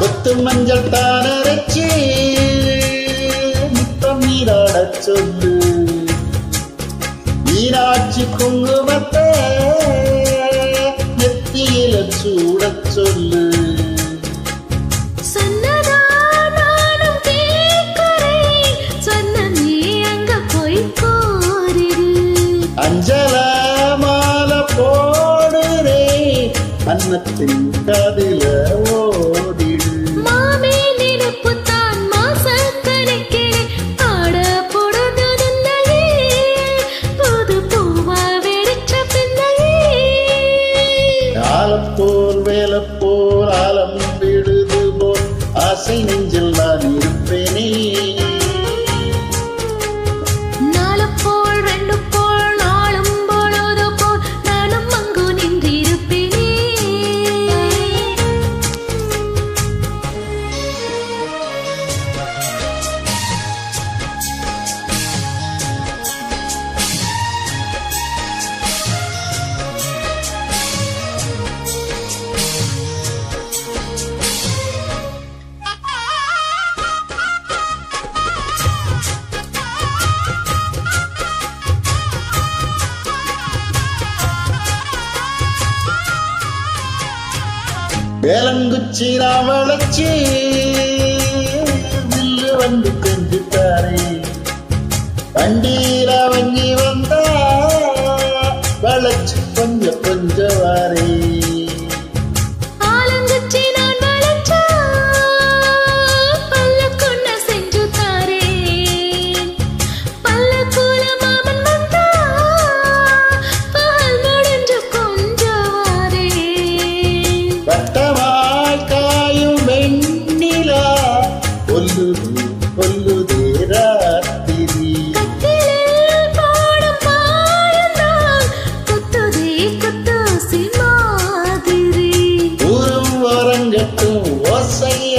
ஒத்து மஞ்சள் தானரைச்சி முத்தம் நீராடச் சொல்லு, மீனாட்சி குங்குமத்தை நெத்தியில சூடச் சொல்லு. அஞ்சல மாலை போடுறே அன்னத்தின் காதில ஓடிடு. மாமே நினைப்புத்தான் மாசக்கணக்கிலே ஆட பொழுதுதில்லையே, புது பூவா வெடிச்ச பிள்ளையே. ஆலப்போல் வேலப்போல் ஆலம் விடுது போல் ஆசை நெஞ்சில் நான் இருப்பேனே. வேலங்குச்சி ராவளச்சி வில்லு வந்து கொஞ்சித்தாரே, வண்டியில வங்கி வந்தா வளச்சு கொஞ்சம் கொஞ்சம் வாரே.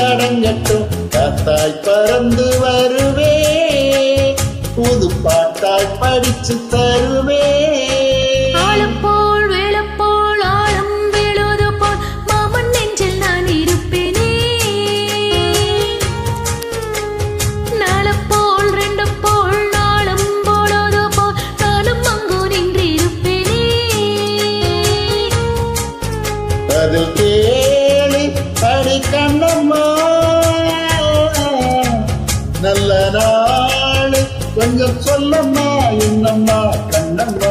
அடங்கட்டும் காத்தாய் பறந்து வருவே, புது பாட்டாய் படிச்சு தருவே. ஆலப்போல் வேலப்போல் ஆழம் விழுது போல் மாமன் நெஞ்சில் நான் இருப்பேனே. நாலப்போல் ரெண்டு போல் நாளும் பொழுது போல் நானும் அங்கு நின்று இருப்பேனே. அதில் கேளு படி கண்ணம்மா, நல்ல நாள் கொஞ்சம் சொல்லம்மா என்னம்மா கண்ணம்மா.